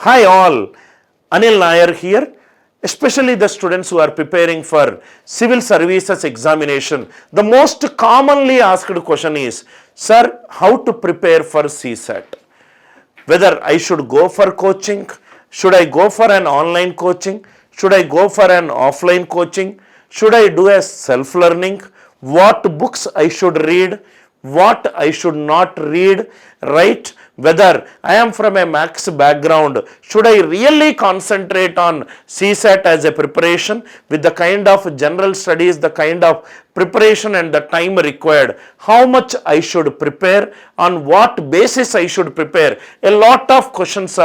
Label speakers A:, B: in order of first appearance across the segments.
A: Hi all, Anil Nair here, especially the students who are preparing for civil services examination. The most commonly asked question is, sir, how to prepare for CSAT? Whether I should go for coaching, should I go for an online coaching, should I go for an offline coaching, should I do a self-learning, what books I should read, what I should not read, right? Whether I am from a maths background, should I really concentrate on CSAT as a preparation with the kind of general studies, the kind of preparation and the time required, how much I should prepare, on what basis I should prepare. A lot of questions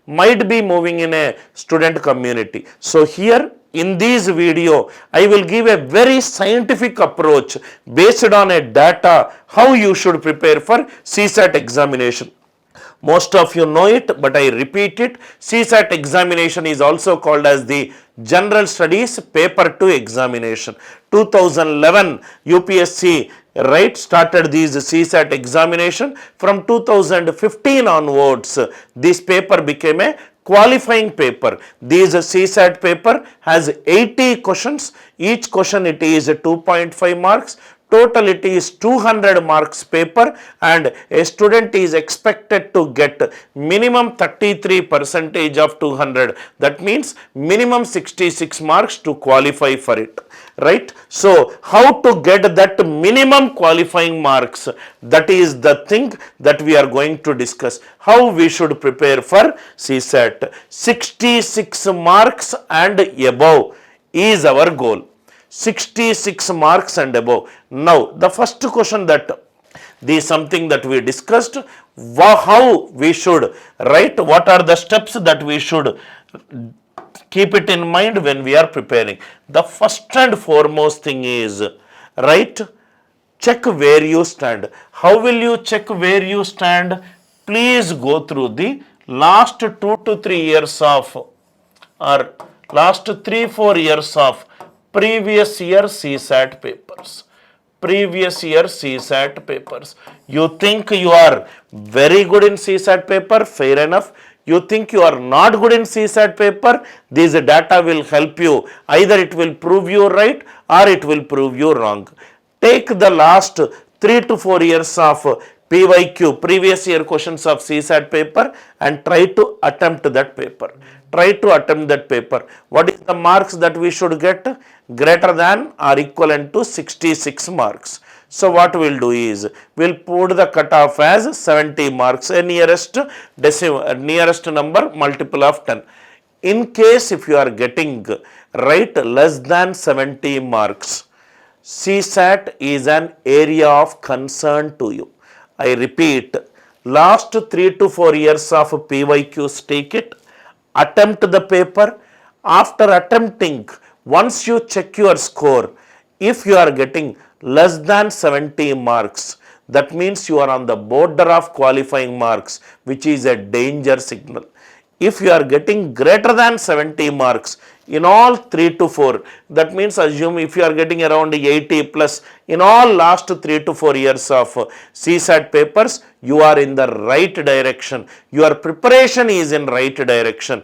A: might be moving in a student community. So here in this video, I will give a very scientific approach based on a data how you should prepare for CSAT examination. Most of you know it, but I repeat it. CSAT examination is also called as the General Studies Paper 2 examination. 2011 UPSC started these CSAT examination. From 2015 onwards, this paper became a qualifying paper. This CSAT paper has 80 questions. Each question it is 2.5 marks. Total it is 200 marks paper, and a student is expected to get minimum 33% of 200. That means minimum 66 marks to qualify for it. Right? So, how to get that minimum qualifying marks? That is the thing that we are going to discuss. How we should prepare for CSAT. 66 marks and above is our goal. 66 marks and above. Now, the first question is something that we discussed, how we should write, what are the steps that we should keep it in mind when we are preparing. The first and foremost thing is, check where you stand. How will you check where you stand? Please go through the last 2 to 3 years of, or last 3-4 years of previous year CSAT papers. Previous year CSAT papers. You think you are very good in CSAT paper, fair enough. You think you are not good in CSAT paper, this data will help you. Either it will prove you right or it will prove you wrong. Take the last 3 to 4 years of PYQ, previous year questions of CSAT paper, and try to attempt that paper. Try to attempt that paper. What is the marks that we should get? Greater than or equivalent to 66 marks. So what we'll do is, we'll put the cutoff as 70 marks, a nearest number multiple of 10. In case if you are getting less than 70 marks, CSAT is an area of concern to you. I repeat, last 3 to 4 years of PYQs, take it, attempt the paper. After attempting, once you check your score, if you are getting less than 70 marks, that means you are on the border of qualifying marks, which is a danger signal. If you are getting greater than 70 marks in all 3 to 4, that means assume if you are getting around 80 plus in all last 3 to 4 years of CSAT papers, you are in the right direction. Your preparation is in right direction.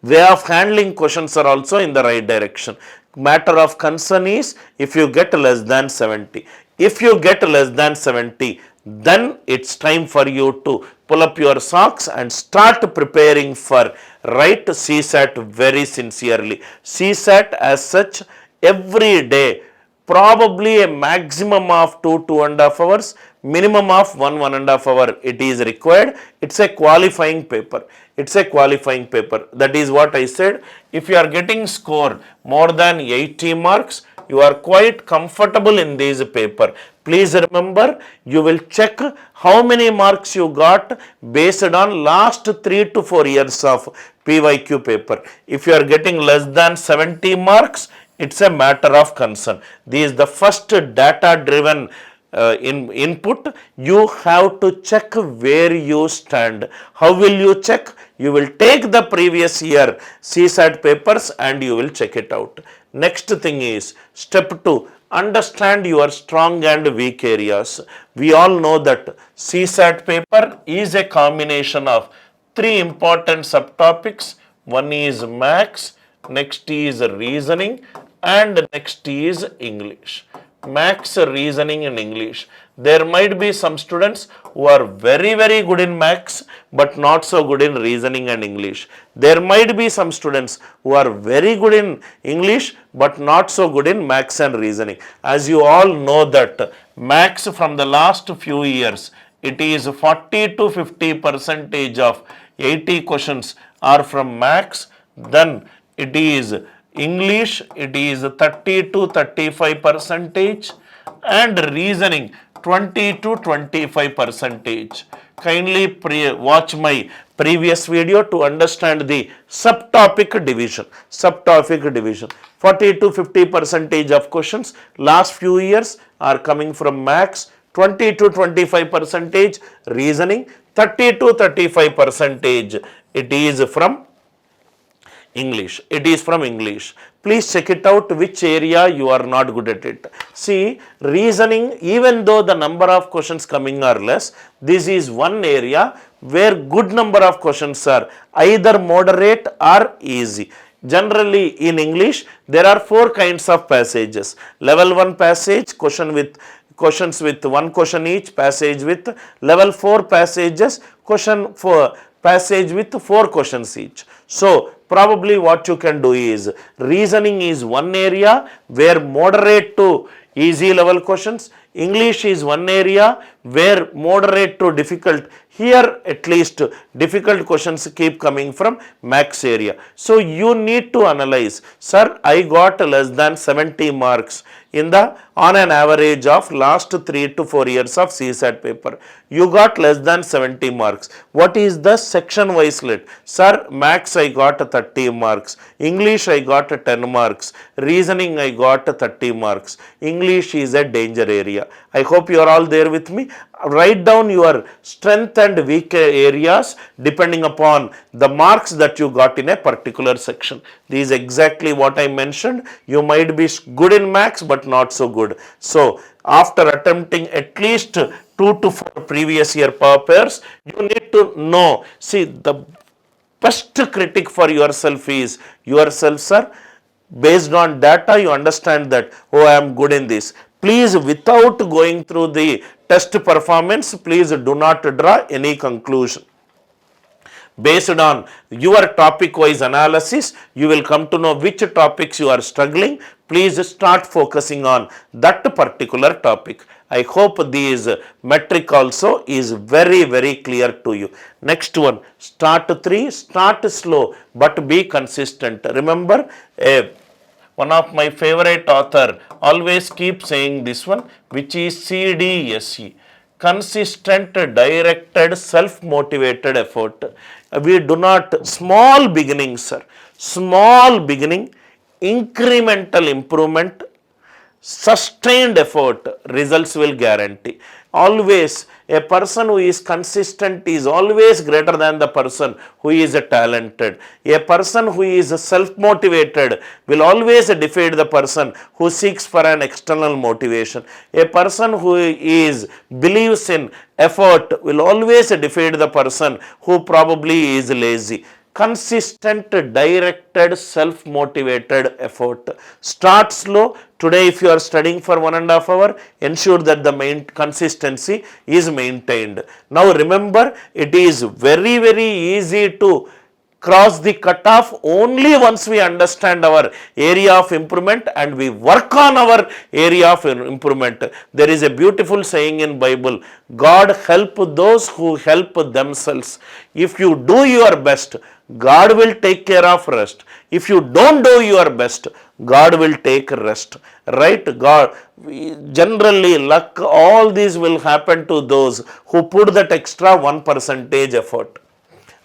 A: Way of handling questions are also in the right direction. Matter of concern is if you get less than 70. If you get less than 70, then it's time for you to pull up your socks and start preparing for CSAT very sincerely. CSAT as such, every day, probably a maximum of 2.5 hours, minimum of 1.5 hour it is required. It's a qualifying paper. It's a qualifying paper. That is what I said. If you are getting score more than 80 marks, you are quite comfortable in this paper. Please remember, you will check how many marks you got based on last 3 to 4 years of PYQ paper. If you are getting less than 70 marks, it's a matter of concern. This is the first data driven input. You have to check where you stand. How will you check? You will take the previous year CSAT papers and you will check it out. Next thing is, step 2, understand your strong and weak areas. We all know that CSAT paper is a combination of three important subtopics. One is maths, next is reasoning, and next is English. Maths, reasoning, and English. There might be some students who are very, very good in maths but not so good in reasoning and English. There might be some students who are very good in English but not so good in maths and reasoning. As you all know that maths from the last few years, it is 40 to 50% of 80 questions are from maths. Then it is English, it is 30 to 35%, and reasoning 20 to 25%. Kindly watch my previous video to understand the subtopic division. 40 to 50% of questions last few years are coming from maths, 20 to 25% reasoning, 30 to 35% it is from English. It is from English. Please check it out which area you are not good at it. See, reasoning, even though the number of questions coming are less, this is one area where good number of questions are either moderate or easy. Generally in English, there are four kinds of passages. Level 1 passage, questions with one question each, passage with level 4 passages, question for passage with 4 questions each. So probably what you can do is, reasoning is one area where moderate to easy level questions, English is one area where moderate to difficult, here at least difficult questions keep coming from maths area. So you need to analyze, sir, I got less than 70 marks in the on an average of last 3 to 4 years of CSAT paper. You got less than 70 marks. What is the section wise lit? Sir, maths I got 30 marks, English I got 10 marks, reasoning I got 30 marks. English is a danger area. I hope you are all there with me. Write down your strength and weak areas depending upon the marks that you got in a particular section. This is exactly what I mentioned. You might be good in maths but not so good. So after attempting at least 2 to 4 previous year papers, you need to know. See, the best critic for yourself is yourself, sir. Based on data, you understand that, oh, I am good in this. Please, without going through the test performance, please do not draw any conclusion. Based on your topic wise analysis, you will come to know which topics you are struggling. Please start focusing on that particular topic. I hope this metric also is very, very clear to you. Next one, start 3, start slow but be consistent. Remember, one of my favorite author always keep saying this one, which is CDSE. Consistent, directed, self-motivated effort. We do not, small beginnings, sir. Small beginning, incremental improvement, sustained effort, results will guarantee. Always, a person who is consistent is always greater than the person who is talented. A person who is self-motivated will always defeat the person who seeks for an external motivation. A person who believes in effort will always defeat the person who probably is lazy. Consistent, directed, self-motivated effort. Start slow. Today, if you are studying for 1.5 hours, ensure that the main consistency is maintained. Now remember, it is very, very easy to cross the cutoff only once we understand our area of improvement and we work on our area of improvement. There is a beautiful saying in Bible, God help those who help themselves. If you do your best, God will take care of rest. If you don't do your best, God will take rest. Right? God, generally luck, all these will happen to those who put that extra 1% effort.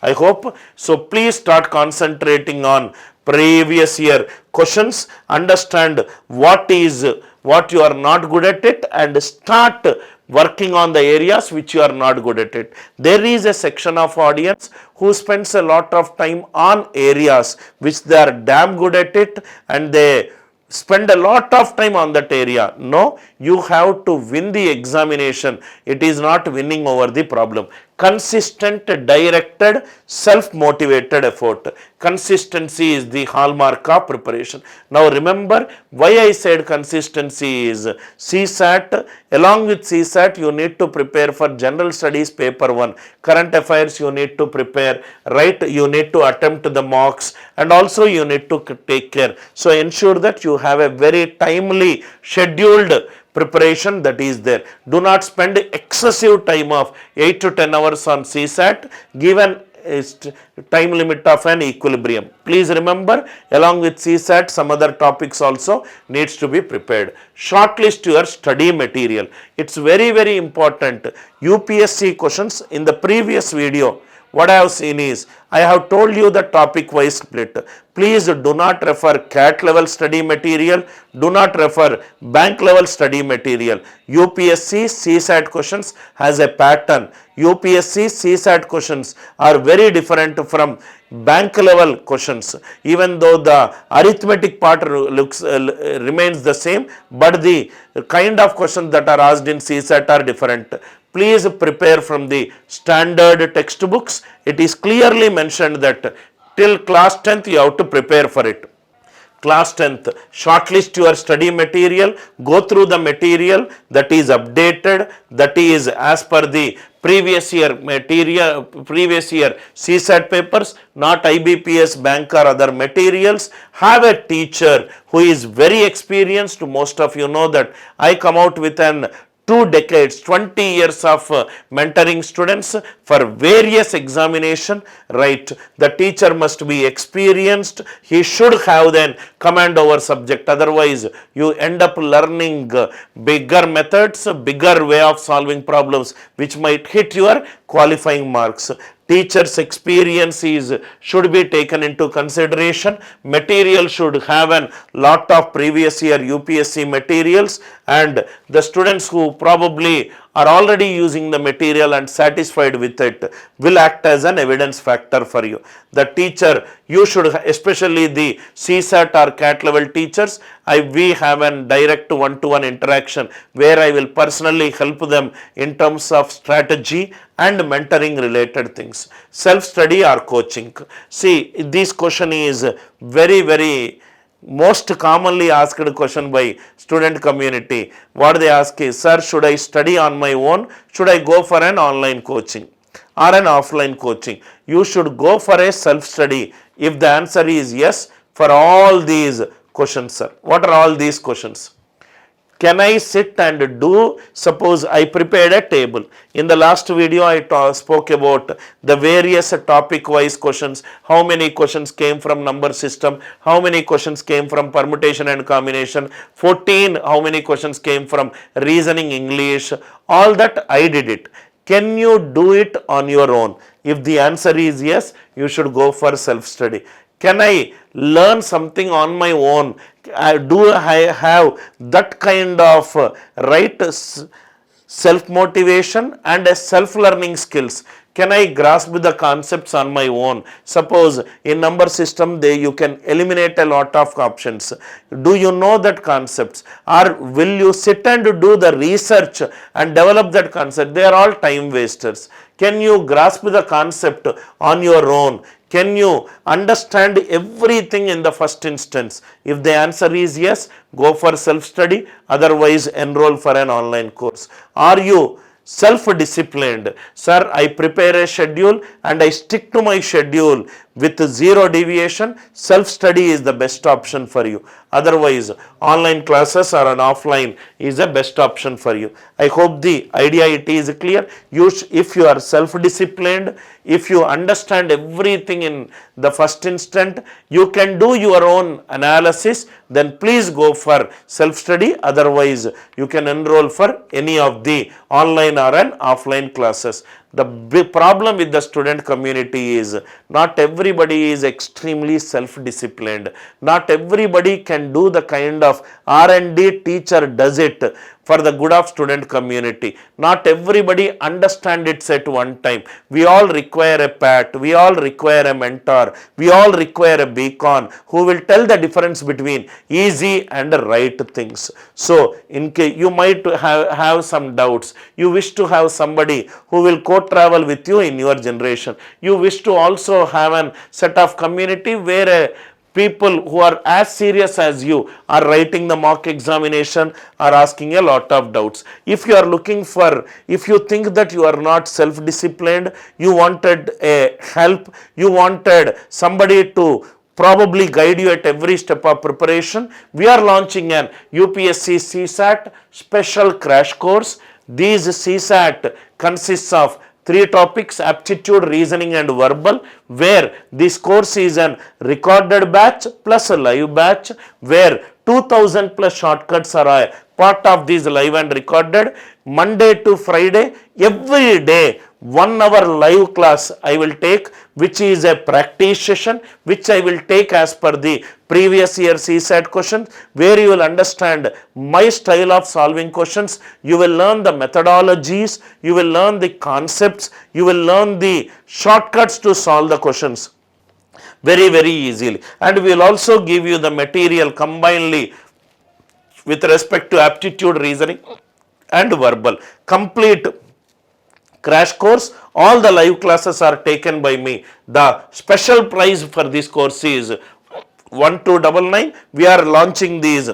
A: I hope. So please start concentrating on previous year questions, understand what you are not good at it, and start working on the areas which you are not good at it. There is a section of audience who spends a lot of time on areas which they are damn good at it and they spend a lot of time on that area. No, you have to win the examination. It is not winning over the problem. consistent, directed, self-motivated effort. Consistency is the hallmark of preparation. Now remember why I said consistency is CSAT. Along with CSAT, you need to prepare for general studies paper 1. Current affairs you need to prepare, right? You need to attempt the mocks, and also you need to take care. So ensure that you have a very timely, scheduled preparation that is there. Do not spend excessive time of 8 to 10 hours on CSAT given time limit of an equilibrium. Please remember, along with CSAT, some other topics also needs to be prepared. Shortlist your study material. It's very, very important. UPSC questions in the previous video, what I have seen is, I have told you the topic wise split. Please do not refer CAT level study material, do not refer bank level study material. UPSC CSAT questions has a pattern. UPSC CSAT questions are very different from bank level questions, even though the arithmetic part remains the same, but the kind of questions that are asked in CSAT are different. Please prepare from the standard textbooks. It is clearly mentioned that till class 10th you have to prepare for it. Class 10th, shortlist your study material, go through the material that is updated, that is as per the previous year material, previous year CSAT papers, not IBPS, bank or other materials. Have a teacher who is very experienced. Most of you know that I come out with an 2 decades, 20 years of mentoring students for various examination, right? The teacher must be experienced. He should have then command over subject. Otherwise, you end up learning bigger methods, bigger way of solving problems, which might hit your qualifying marks. Teacher's experience should be taken into consideration. Material should have a lot of previous year UPSC materials, and the students who probably are already using the material and satisfied with it will act as an evidence factor for you. The teacher, you should, especially the CSAT or CAT level teachers, we have a direct one-to-one interaction where I will personally help them in terms of strategy and mentoring related things. Self-study or coaching. See, this question is very, very most commonly asked question by student community. What they ask is, sir, should I study on my own? Should I go for an online coaching or an offline coaching? You should go for a self-study. If the answer is yes, for all these questions, sir. What are all these questions? Can I sit and do, suppose I prepared a table. In the last video, I spoke about the various topic wise questions, how many questions came from number system, how many questions came from permutation and combination, 14, how many questions came from reasoning English, all that I did it. Can you do it on your own? If the answer is yes, you should go for self-study. Can I learn something on my own? Do I have that kind of right self-motivation and a self-learning skills? Can I grasp the concepts on my own? Suppose in number system you can eliminate a lot of options. Do you know that concepts? Or will you sit and do the research and develop that concept? They are all time wasters. Can you grasp the concept on your own? Can you understand everything in the first instance? If the answer is yes, go for self-study. Otherwise, enroll for an online course. Are you self-disciplined? Sir, I prepare a schedule and I stick to my schedule with zero deviation. Self-study is the best option for you. Otherwise, online classes or an offline is the best option for you. I hope the idea it is clear. If you are self-disciplined, if you understand everything in the first instant, you can do your own analysis, then please go for self-study. Otherwise, you can enroll for any of the online or an offline classes. The big problem with the student community is not everybody is extremely self-disciplined. Not everybody can do the kind of R&D teacher does it. for the good of student community. Not everybody understand it at one time. We all require a pat, we all require a mentor, we all require a beacon who will tell the difference between easy and right things. So in case you might have some doubts, you wish to have somebody who will co-travel with you in your generation, you wish to also have a set of community where people who are as serious as you are writing the mock examination, are asking a lot of doubts. If you are looking for, if you think that you are not self-disciplined, you wanted a help, you wanted somebody to probably guide you at every step of preparation, we are launching an UPSC CSAT special crash course. These CSAT consists of 3 topics: aptitude, reasoning and verbal, where this course is an recorded batch plus a live batch, where 2000 plus shortcuts are a part of these live and recorded. Monday to Friday, every day 1 hour live class I will take, which is a practice session, which I will take as per the previous year CSAT questions, where you will understand my style of solving questions, you will learn the methodologies, you will learn the concepts, you will learn the shortcuts to solve the questions very easily. And we will also give you the material combinedly with respect to aptitude, reasoning and verbal. Complete crash course, all the live classes are taken by me. The special price for this course is 1299. We are launching these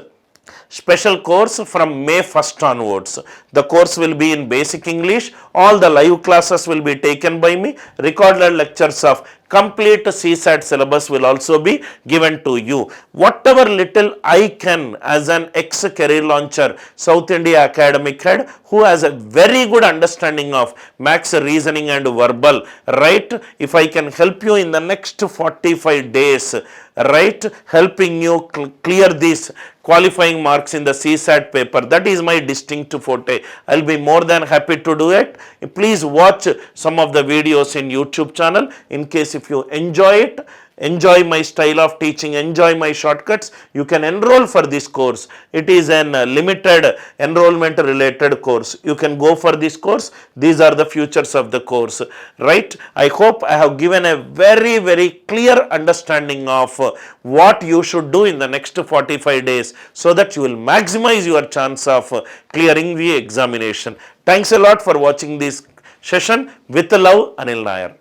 A: special course from May 1st onwards. The course will be in basic English, all the live classes will be taken by me, recorded lectures of complete CSAT syllabus will also be given to you. Whatever little I can, as an ex-career launcher, South India academic head who has a very good understanding of maths, reasoning and verbal, right? If I can help you in the next 45 days, right, helping you clear these qualifying marks in the CSAT paper, that is my distinct forte. I'll be more than happy to do it. Please watch some of the videos in YouTube channel. In case if you enjoy it, enjoy my style of teaching, enjoy my shortcuts, you can enroll for this course. It is an limited enrollment related course. You can go for this course. These are the futures of the course, right? I hope I have given a very clear understanding of what you should do in the next 45 days so that you will maximize your chance of clearing the examination. Thanks a lot for watching this session. With love, Anil Nair.